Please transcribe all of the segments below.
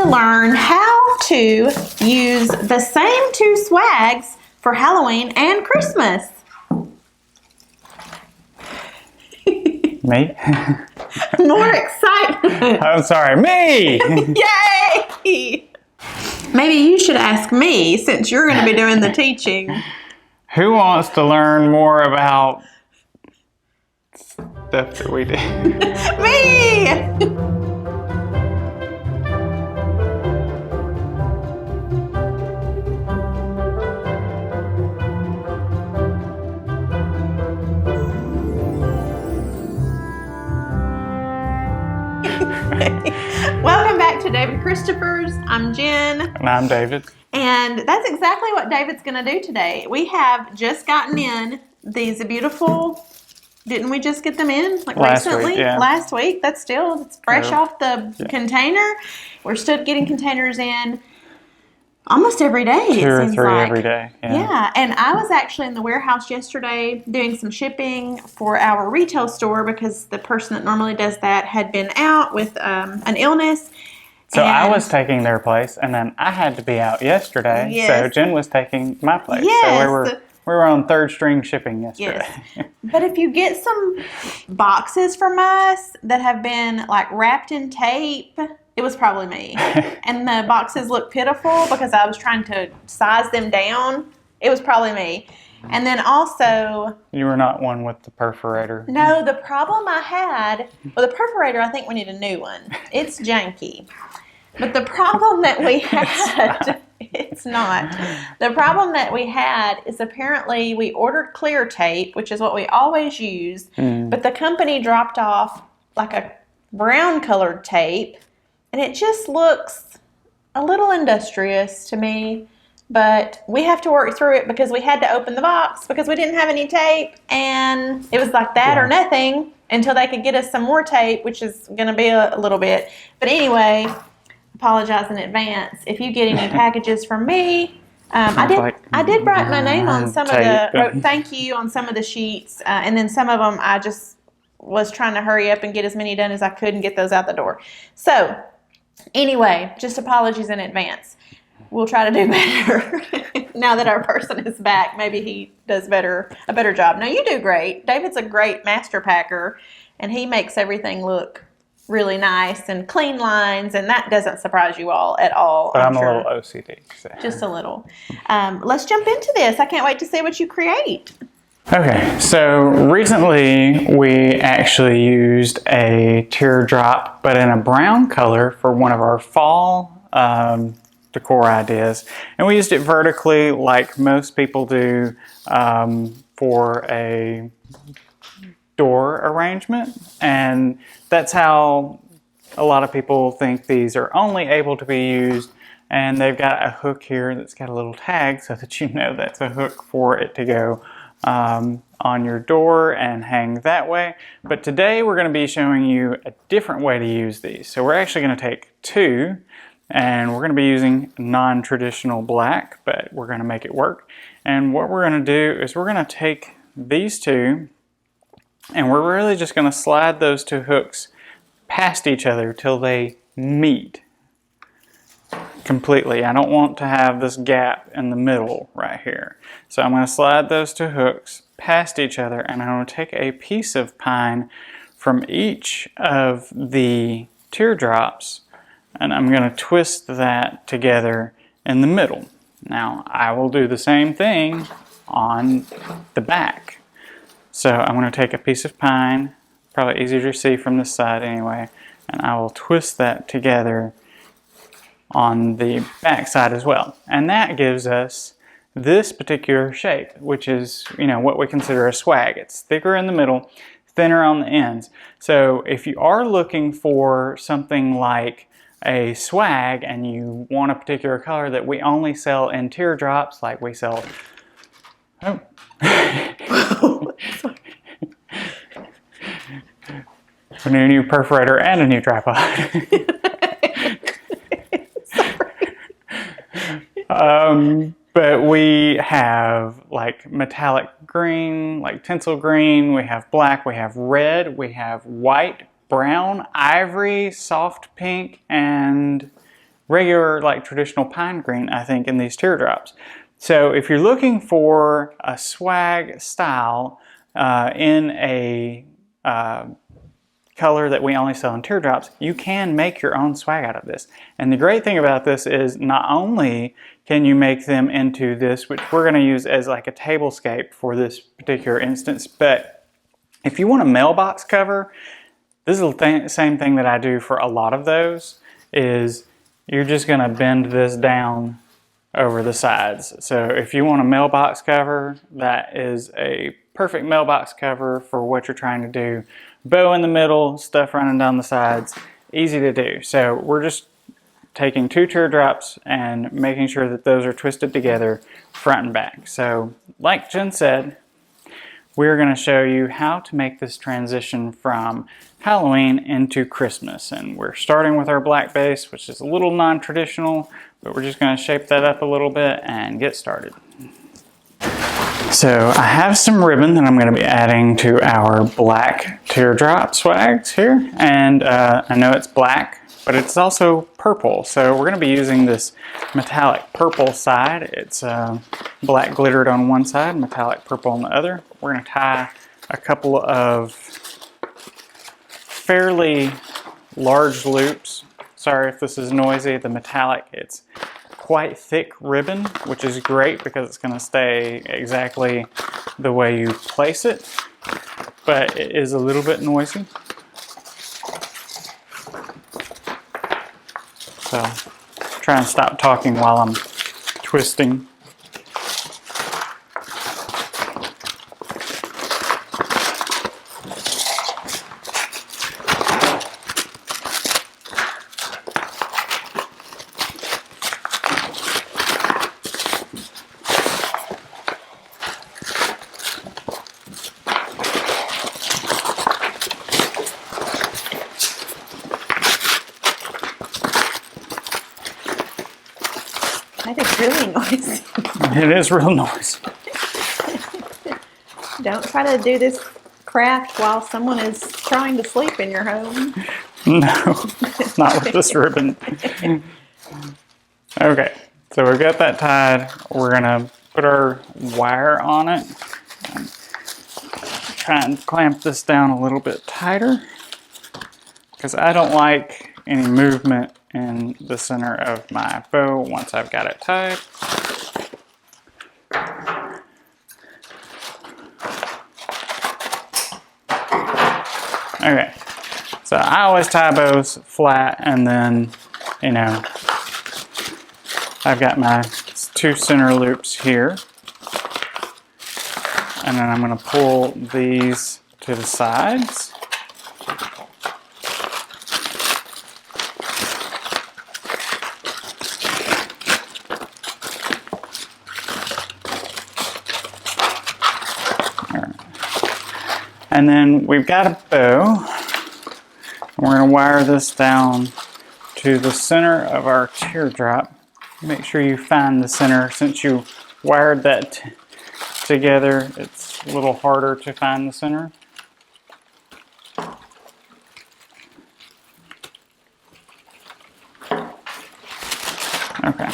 learn how to use the same two swags for Halloween and Christmas. Me? More excitement. I'm sorry, me! Yay! Maybe you should ask me since you're going to be doing the teaching. Who wants to learn more about stuff that we do? Me! Welcome back to David Christopher's. I'm Jen. And I'm David. And that's exactly what David's going to do today. We have just gotten in these beautiful, didn't we just get them in like recently? Week, yeah. Last week. It's fresh off the container. We're still getting containers in almost every day. 2 or 3 every day. Yeah, and I was actually in the warehouse yesterday doing some shipping for our retail store because the person that normally does that had been out with an illness. So I was taking their place, and then I had to be out yesterday. Yes. So Jen was taking my place. Yes. So we were on third string shipping yesterday. Yes. But if you get some boxes from us that have been like wrapped in tape, it was probably me. And the boxes look pitiful because I was trying to size them down. It was probably me. And then also... You were not one with the perforator. No, the problem I had... Well, the perforator, I think we need a new one. It's janky. But the problem that we had... It's not. The problem that we had is apparently we ordered clear tape, which is what we always use, but the company dropped off like a brown colored tape, and it just looks a little industrious to me, but we have to work through it because we had to open the box because we didn't have any tape, and it was like that or nothing until they could get us some more tape, which is going to be a little bit. But anyway... Apologize in advance. If you get any packages from me, I did write my name on some of the, wrote thank you on some of the sheets, and then some of them I just was trying to hurry up and get as many done as I could and get those out the door. So anyway, just apologies in advance. We'll try to do better. Now that our person is back, maybe he does a better job. No, you do great. David's a great master packer, and he makes everything look really nice and clean lines, and that doesn't surprise you all at all. But I'm a little OCD. So. Just a little. Let's jump into this. I can't wait to see what you create. Okay, so recently we actually used a teardrop, but in a brown color for one of our fall decor ideas. And we used it vertically like most people do for a door arrangement, and that's how a lot of people think these are only able to be used, and they've got a hook here that's got a little tag so that you know that's a hook for it to go on your door and hang that way. But today we're going to be showing you a different way to use these. So we're actually going to take two, and we're going to be using non-traditional black, but we're going to make it work. And what we're going to do is we're going to take these two, and we're really just going to slide those two hooks past each other till they meet completely. I don't want to have this gap in the middle right here. So I'm going to slide those two hooks past each other, and I'm going to take a piece of pine from each of the teardrops, and I'm going to twist that together in the middle. Now I will do the same thing on the back. So I'm going to take a piece of pine, probably easier to see from this side anyway, and I will twist that together on the back side as well. And that gives us this particular shape, which is, you know, what we consider a swag. It's thicker in the middle, thinner on the ends. So if you are looking for something like a swag and you want a particular color that we only sell in teardrops, like we sell... Oh. A new perforator and a new tripod. But we have like metallic green, like tinsel green, we have black, we have red, we have white, brown, ivory, soft pink, and regular, like traditional pine green, I think, in these teardrops. So if you're looking for a swag style in a color that we only sell in teardrops, you can make your own swag out of this. And the great thing about this is not only can you make them into this, which we're going to use as like a tablescape for this particular instance, but if you want a mailbox cover, this is the same thing that I do for a lot of those, is you're just going to bend this down over the sides. So if you want a mailbox cover, that is a perfect mailbox cover for what you're trying to do. Bow in the middle, stuff running down the sides, easy to do. So we're just taking 2 teardrops and making sure that those are twisted together front and back. So like Jen said, we're going to show you how to make this transition from Halloween into Christmas. And we're starting with our black base, which is a little non-traditional, but we're just going to shape that up a little bit and get started. So I have some ribbon that I'm going to be adding to our black teardrop swags here. And I know it's black, but it's also purple. So we're going to be using this metallic purple side. It's black glittered on one side, metallic purple on the other. We're going to tie a couple of fairly large loops. Sorry if this is noisy. The metallic, it's quite thick ribbon, which is great because it's going to stay exactly the way you place it, but it is a little bit noisy. So try and stop talking while I'm twisting. That is really noisy. It is real noisy. Don't try to do this craft while someone is trying to sleep in your home. No, not with this ribbon. Okay, so we've got that tied. We're gonna put our wire on it. Try and clamp this down a little bit tighter because I don't like any movement in the center of my bow once I've got it tied. Okay, so I always tie bows flat, and then, you know, I've got my 2 center loops here, and then I'm going to pull these to the sides. And then we've got a bow. We're going to wire this down to the center of our teardrop. Make sure you find the center. Since you wired that together, it's a little harder to find the center. Okay.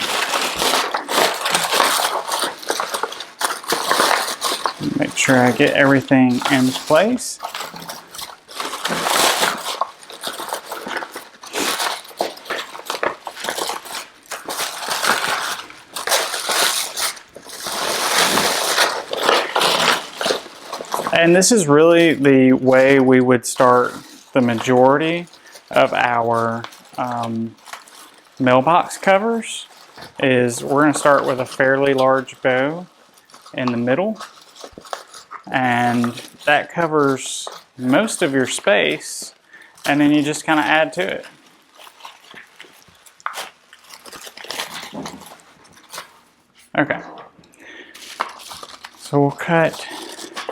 Make sure I get everything in place. And this is really the way we would start the majority of our mailbox covers. Is we're going to start with a fairly large bow in the middle, and that covers most of your space, and then you just kind of add to it. Okay, so we'll cut,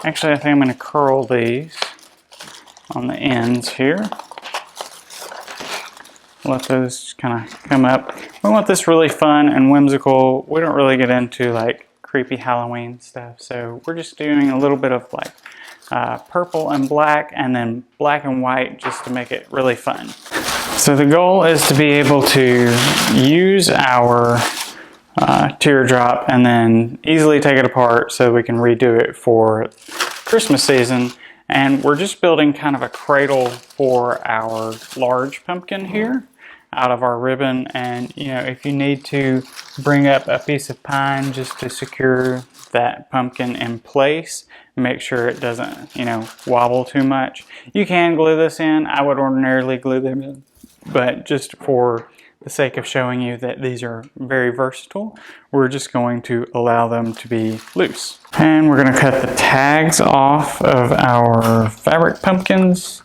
actually I think I'm going to curl these on the ends here. Let those kind of come up. We want this really fun and whimsical. We don't really get into like creepy Halloween stuff, so we're just doing a little bit of like purple and black, and then black and white, just to make it really fun. So the goal is to be able to use our teardrop and then easily take it apart so we can redo it for Christmas season. And we're just building kind of a cradle for our large pumpkin here out of our ribbon. And you know, if you need to bring up a piece of pine just to secure that pumpkin in place, make sure it doesn't, you know, wobble too much, you can glue this in. I would ordinarily glue them in, but just for the sake of showing you that these are very versatile, we're just going to allow them to be loose. And we're going to cut the tags off of our fabric pumpkins.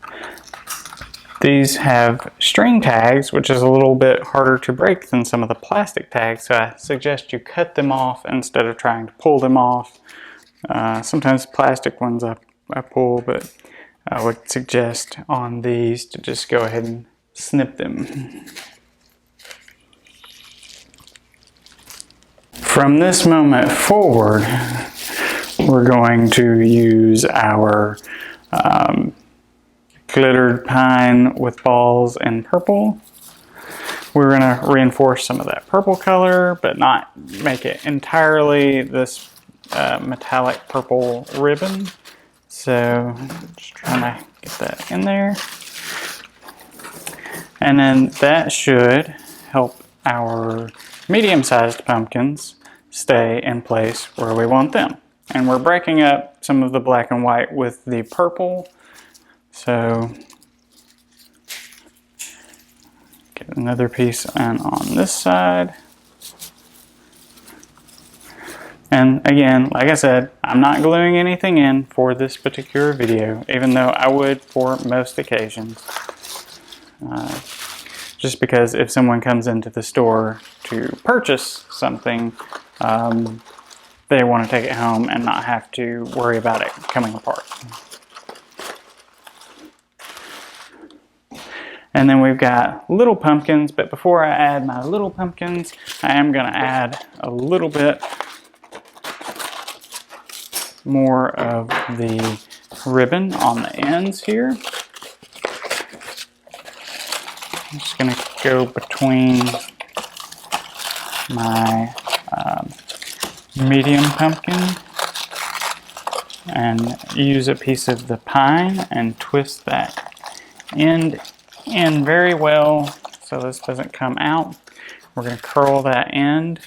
These have string tags, which is a little bit harder to break than some of the plastic tags, so I suggest you cut them off instead of trying to pull them off. Sometimes plastic ones I pull, but I would suggest on these to just go ahead and snip them. From this moment forward, we're going to use our glittered pine with balls in purple. We're going to reinforce some of that purple color, but not make it entirely this metallic purple ribbon. So just trying to get that in there. And then that should help our medium-sized pumpkins stay in place where we want them. And we're breaking up some of the black and white with the purple. So get another piece in on this side. And again, like I said, I'm not gluing anything in for this particular video, even though I would for most occasions. Just because if someone comes into the store to purchase something, they want to take it home and not have to worry about it coming apart. And then we've got little pumpkins, but before I add my little pumpkins, I am going to add a little bit more of the ribbon on the ends here. I'm just going to go between my medium pumpkin and use a piece of the pine and twist that end in very well so this doesn't come out. We're going to curl that end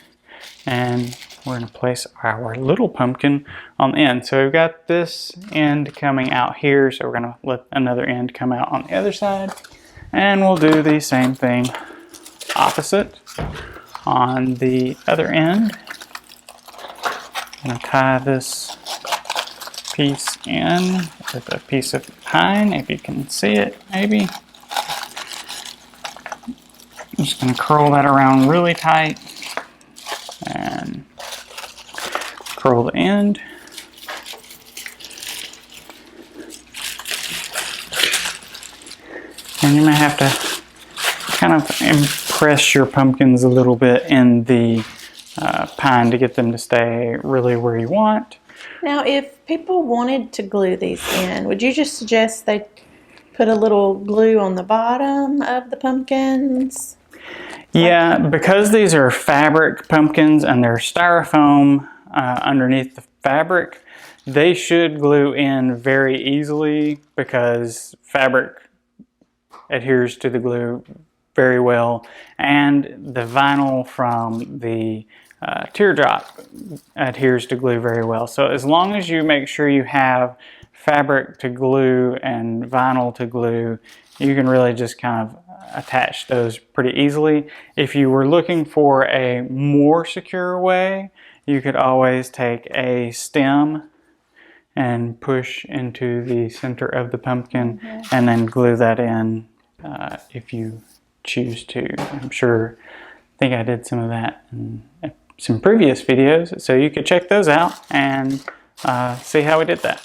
and we're going to place our little pumpkin on the end. So we've got this end coming out here, so we're going to let another end come out on the other side. And we'll do the same thing opposite on the other end. I'm going to tie this piece in with a piece of pine, if you can see it maybe. I'm just going to curl that around really tight and curl the end. And you may have to kind of impress your pumpkins a little bit in the pine to get them to stay really where you want. Now, if people wanted to glue these in, would you just suggest they put a little glue on the bottom of the pumpkins? Yeah, because these are fabric pumpkins and they're styrofoam underneath the fabric, they should glue in very easily because fabric adheres to the glue very well, and the vinyl from the teardrop adheres to glue very well. So as long as you make sure you have fabric to glue and vinyl to glue, you can really just kind of attach those pretty easily. If you were looking for a more secure way, you could always take a stem and push into the center of the pumpkin and then glue that in if you choose to. I'm sure, I think I did some of that in some previous videos, so you could check those out and see how we did that.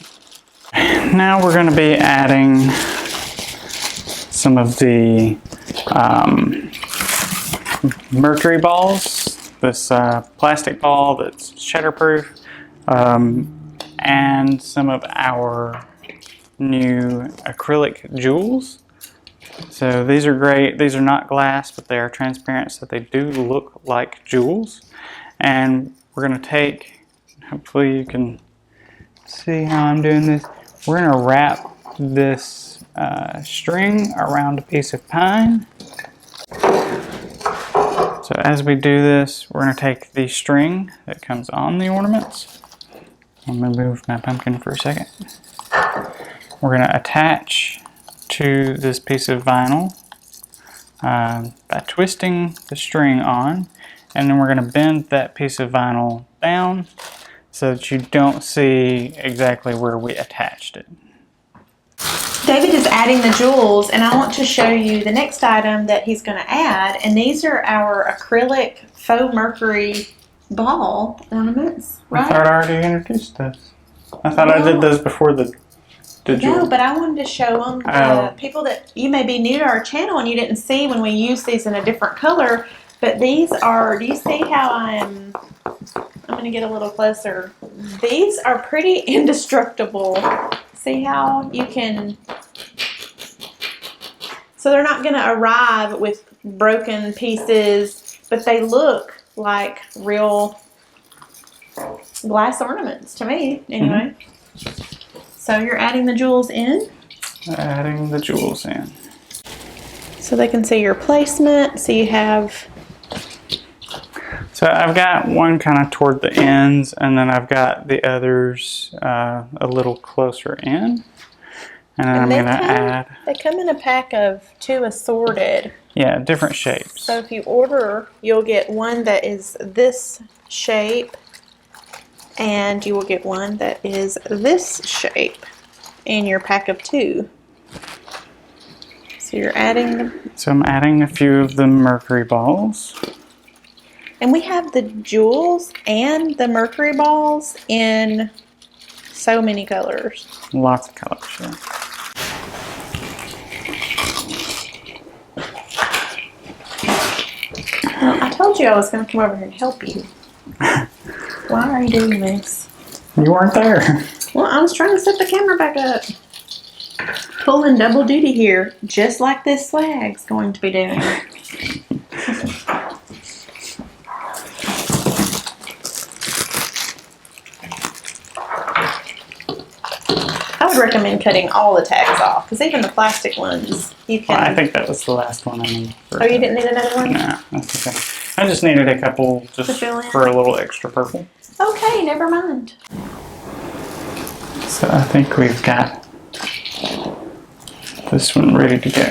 Now we're going to be adding some of the mercury balls, this plastic ball that's shatterproof, and some of our new acrylic jewels. So these are great. These are not glass, but they are transparent, so they do look like jewels. And we're going to take, hopefully you can see how I'm doing this. We're going to wrap this string around a piece of pine. So as we do this, we're going to take the string that comes on the ornaments. I'm going to move my pumpkin for a second. We're going to attach to this piece of vinyl by twisting the string on, and then we're going to bend that piece of vinyl down so that you don't see exactly where we attached it. David is adding the jewels, and I want to show you the next item that he's going to add, and these are our acrylic faux mercury ball ornaments, right? I thought I already introduced this. I thought I did those before the jewels. No, but I wanted to show them people that you may be new to our channel and you didn't see when we used these in a different color. But these are, do you see how I'm going to get a little closer. These are pretty indestructible. See how you can, so they're not going to arrive with broken pieces, but they look like real glass ornaments to me, anyway. So you're adding the jewels in? Adding the jewels in. So they can see your placement. So you have... So I've got one kind of toward the ends, and then I've got the others a little closer in. And then I'm going to add... They come in a pack of 2 assorted. Yeah, different shapes. So if you order, you'll get one that is this shape, and you will get one that is this shape in your pack of 2. So you're adding them. So I'm adding a few of the mercury balls. And we have the jewels and the mercury balls in so many colors. Lots of colors, yeah. Well, I told you I was going to come over here and help you. Why are you doing this? You weren't there. Well, I was trying to set the camera back up. Pulling double duty here, just like this flag's going to be doing. I would recommend cutting all the tags off, because even the plastic ones, you can... Well, I think that was the last one I needed. Oh, you didn't need another one? No, that's okay. I just needed a couple just for a little extra purple. Okay, never mind. So I think we've got this one ready to go.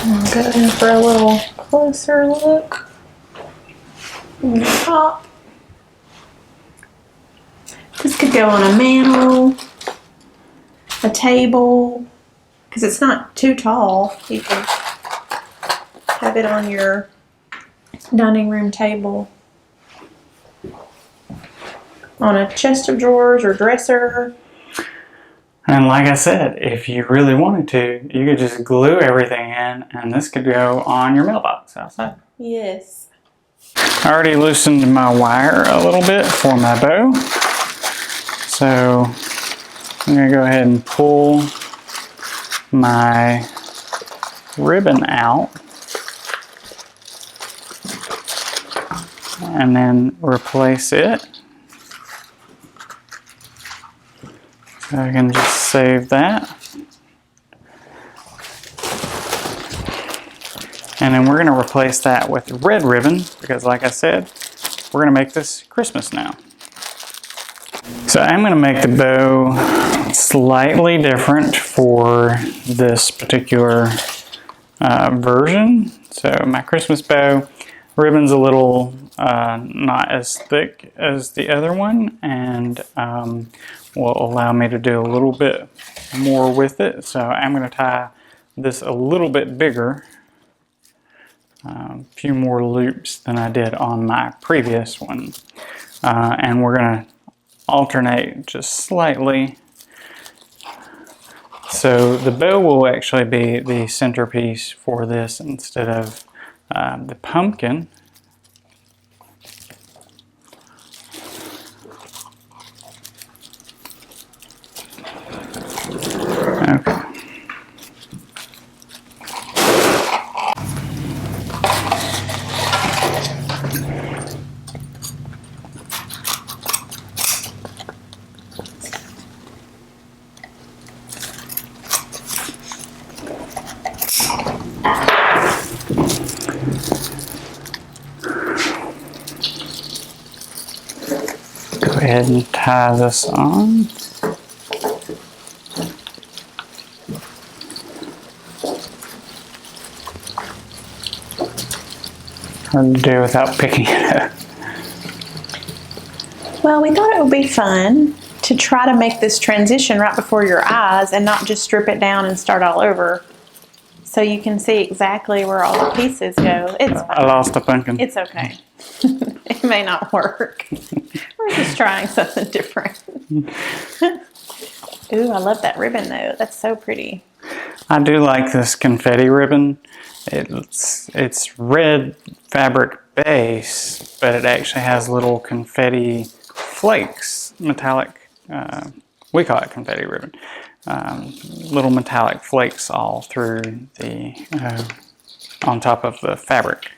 I'll go in for a little closer look. On the top. This could go on a mantle, a table, because it's not too tall. You can have it on your dining room table, on a chest of drawers or dresser. And like I said, if you really wanted to, you could just glue everything in, and this could go on your mailbox outside. Yes. I already loosened my wire a little bit for my bow. So I'm going to go ahead and pull my ribbon out and then replace it. So I can just save that. And then we're going to replace that with red ribbon because, like I said, we're going to make this Christmas now. So I'm going to make the bow slightly different for this particular version. So my Christmas bow ribbon's a little not as thick as the other one, and will allow me to do a little bit more with it. So I'm going to tie this a little bit bigger, a few more loops than I did on my previous one, and we're going to alternate just slightly. So the bow will actually be the centerpiece for this instead of the pumpkin. Go ahead and tie this on. Hard to do without picking it up. Well, we thought it would be fun to try to make this transition right before your eyes and not just strip it down and start all over. So you can see exactly where all the pieces go. It's fine. I lost a pumpkin. It's okay. It may not work. We're just trying something different. Ooh, I love that ribbon though. That's so pretty. I do like this confetti ribbon. It's red fabric base, but it actually has little confetti flakes, metallic, we call it confetti ribbon, little metallic flakes all through the, on top of the fabric.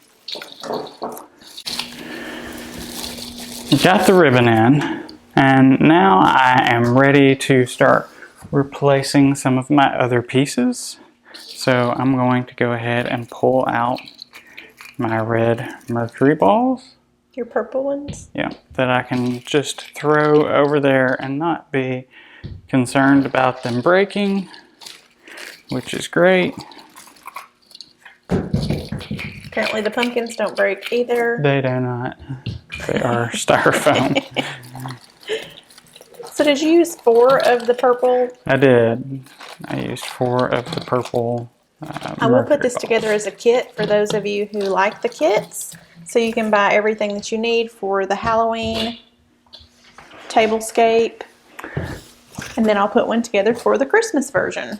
Got the ribbon in, and now I am ready to start replacing some of my other pieces. So I'm going to go ahead and pull out my red mercury balls. Your purple ones? Yeah, that I can just throw over there and not be concerned about them breaking, which is great. Apparently the pumpkins don't break either. They do not. They are styrofoam. So did you use 4 of the purple? I did. I used 4 of the purple. I will put this together as a kit for those of you who like the kits. So you can buy everything that you need for the Halloween tablescape. And then I'll put one together for the Christmas version.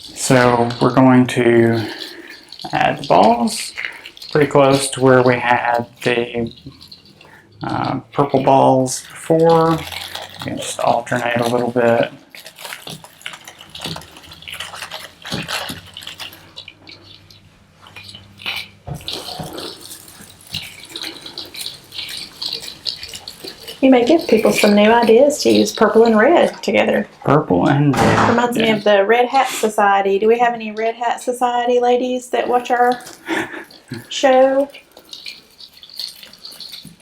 So we're going to add the balls pretty close to where we had the purple balls before. You can just alternate a little bit. You may give people some new ideas to use purple and red together. Purple and red. Reminds me of the Red Hat Society. Do we have any Red Hat Society ladies that watch our show?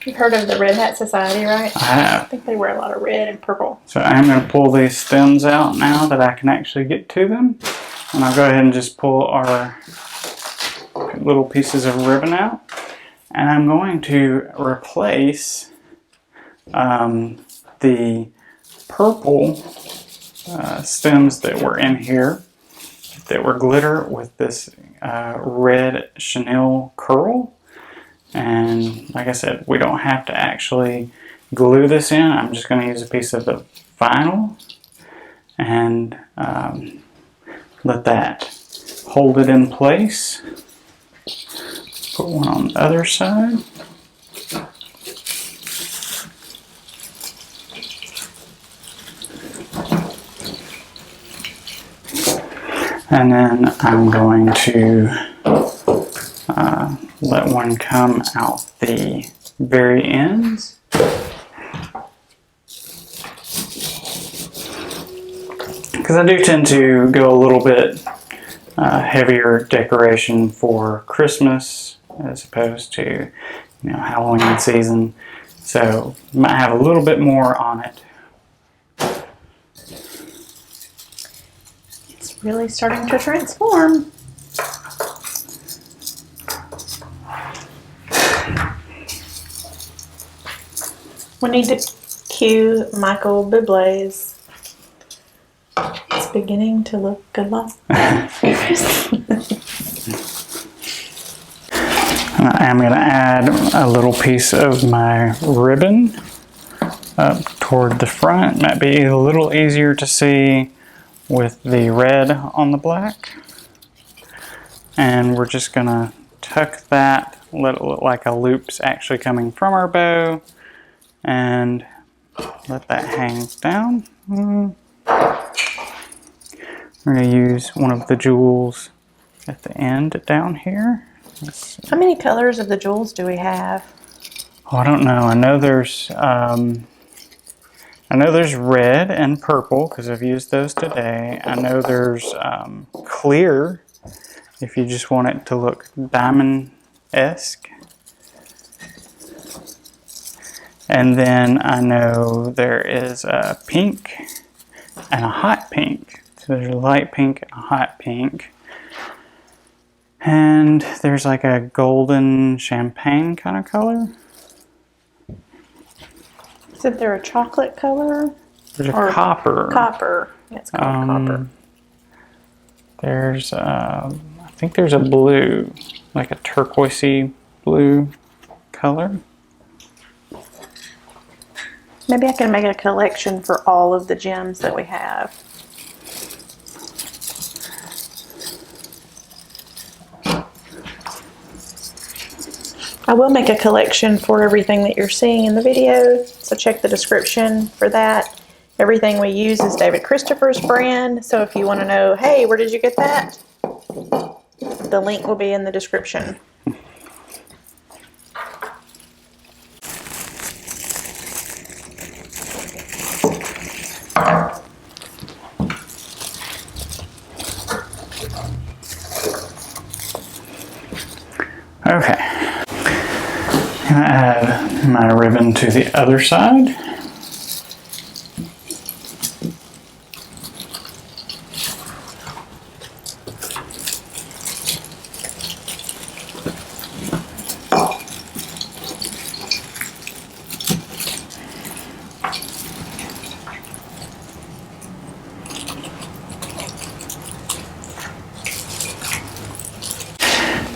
You've heard of the Red Hat Society, right? I have. I think they wear a lot of red and purple. So I'm going to pull these stems out now that I can actually get to them. And I'll go ahead and just pull our little pieces of ribbon out. And I'm going to replace the purple stems that were in here that were glitter with this red chenille curl. And like I said, we don't have to actually glue this in. I'm just going to use a piece of the vinyl and let that hold it in place. Put one on the other side. And then I'm going to let one come out the very ends. Because I do tend to go a little bit heavier decoration for Christmas as opposed to, you know, Halloween season. So you might have a little bit more on it. It's really starting to transform. We need to cue Michael Bublé's It's beginning to look a lot like Christmas. I am going to add a little piece of my ribbon up toward the front. Might be a little easier to see with the red on the black. And we're just going to tuck that, let it look like a loop's actually coming from our bow, and let that hang down. We're going to use one of the jewels at the end down here. How many colors of the jewels do we have? Oh, I don't know. I know there's know there's red and purple because I've used those today. I know there's clear if you just want it to look diamond-esque. And then I know there is a pink and a hot pink. So there's a light pink and a hot pink. And there's like a golden champagne kind of color. Is there a chocolate color? There's a copper. Copper. It's called copper. There's, I think there's a blue, like a turquoisey blue color. Maybe I can make a collection for all of the gems that we have. I will make a collection for everything that you're seeing in the video, so check the description for that. Everything we use is David Christopher's brand, so if you want to know, hey, where did you get that? The link will be in the description. Okay, I'm gonna add my ribbon to the other side.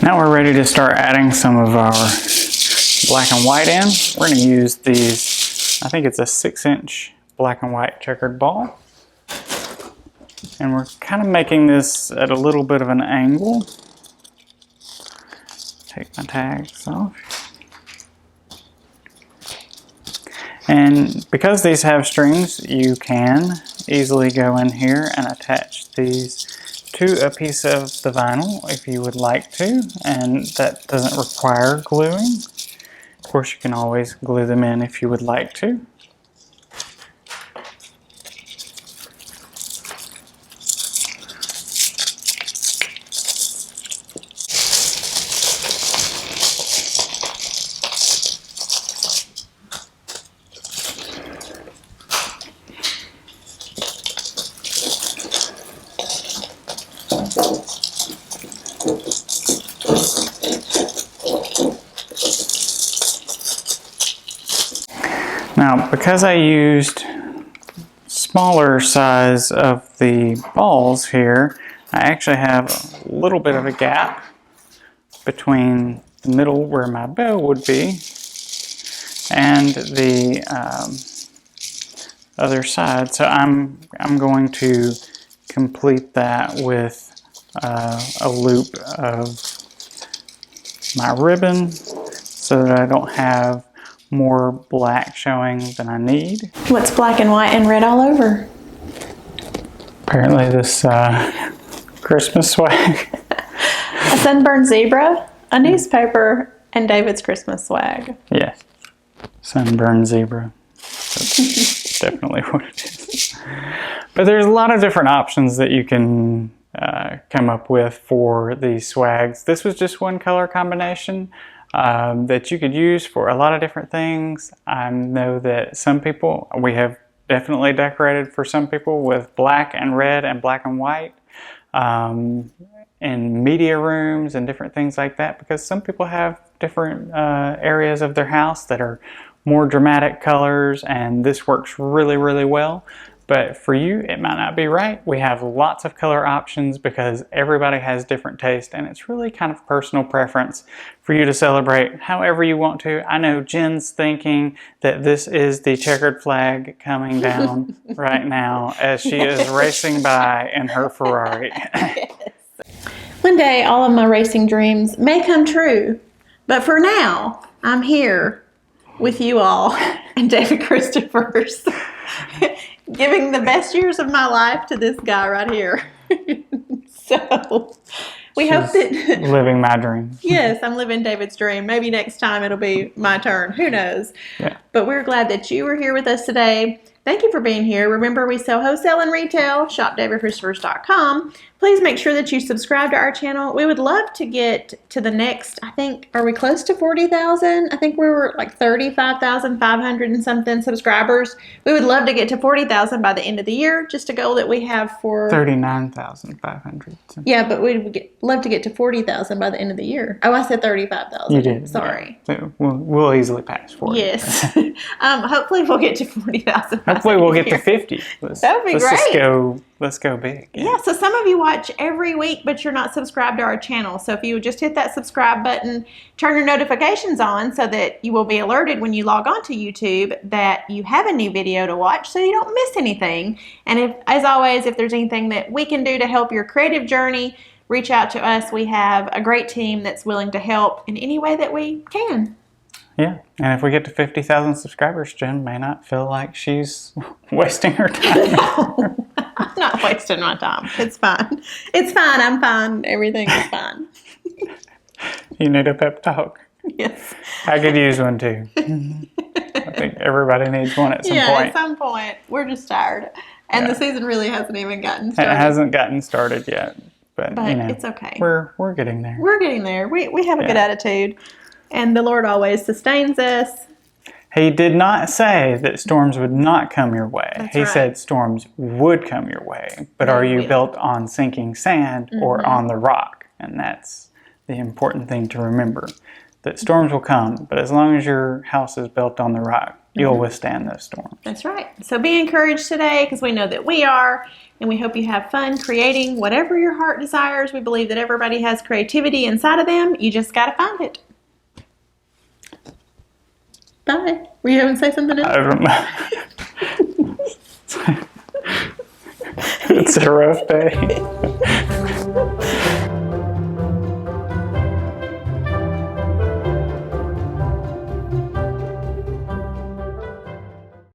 Now we're ready to start adding some of our black and white in. We're going to use these, I think it's a 6-inch black and white checkered ball. And we're kind of making this at a little bit of an angle. Take my tags off. And because these have strings, you can easily go in here and attach these to a piece of the vinyl if you would like to, and that doesn't require gluing. Of course, you can always glue them in if you would like to. Now, because I used smaller size of the balls here, I actually have a little bit of a gap between the middle where my bow would be and the other side. So I'm going to complete that with a loop of my ribbon so that I don't have more black showing than I need. What's black and white and red all over? Apparently this Christmas swag. A sunburned zebra, a newspaper, and David's Christmas swag. Yes, sunburned zebra. That's definitely what it is. But there's a lot of different options that you can come up with for these swags. This was just one color combination that you could use for a lot of different things. I know that some people, we have definitely decorated for some people with black and red and black and white in media rooms and different things like that, because some people have different areas of their house that are more dramatic colors, and this works really, really well. But for you, it might not be right. We have lots of color options because everybody has different taste, and it's really kind of personal preference for you to celebrate however you want to. I know Jen's thinking that this is the checkered flag coming down right now as she is racing by in her Ferrari. One day, all of my racing dreams may come true, but for now, I'm here with you all and David Christopher's, giving the best years of my life to this guy right here. So we hope that living my dream. Yes, I'm living David's dream. Maybe next time it'll be my turn. Who knows? Yeah. But we're glad that you were here with us today. Thank you for being here. Remember, we sell wholesale and retail. ShopDavidChristopher's.com. Please make sure that you subscribe to our channel. We would love to get to the next, I think, are we close to 40,000? I think we were like 35,500 and something subscribers. We would love to get to 40,000 by the end of the year. Just a goal that we have for 39,500. Yeah, but we'd love to get to 40,000 by the end of the year. Oh, I said 35,000. You did. Sorry. Yeah. So we'll easily pass 40. Yes. Hopefully we'll get to 40,000. Hopefully we'll get to 50. That would be great. Let's go big. Yeah, so some of you watch every week, but you're not subscribed to our channel. So if you would just hit that subscribe button, turn your notifications on so that you will be alerted when you log on to YouTube that you have a new video to watch so you don't miss anything. And as always, if there's anything that we can do to help your creative journey, reach out to us. We have a great team that's willing to help in any way that we can. Yeah, and if we get to 50,000 subscribers, Jen may not feel like she's wasting her time. No, I'm not wasting my time. It's fine. It's fine. I'm fine. Everything is fine. You need a pep talk. Yes. I could use one too. I think everybody needs one at some point. Yeah, at some point. We're just tired. And the season really hasn't even gotten started. It hasn't gotten started yet. But you know, it's okay. We're getting there. We're getting there. We have a good attitude. And the Lord always sustains us. He did not say that storms would not come your way. That's He right. said storms would come your way. But are you built on sinking sand or on the rock? And that's the important thing to remember. That storms will come, but as long as your house is built on the rock, you'll withstand those storms. That's right. So be encouraged today because we know that we are. And we hope you have fun creating whatever your heart desires. We believe that everybody has creativity inside of them. You just got to find it. Bye. Were you going to say something else? I don't know. It's a rough day.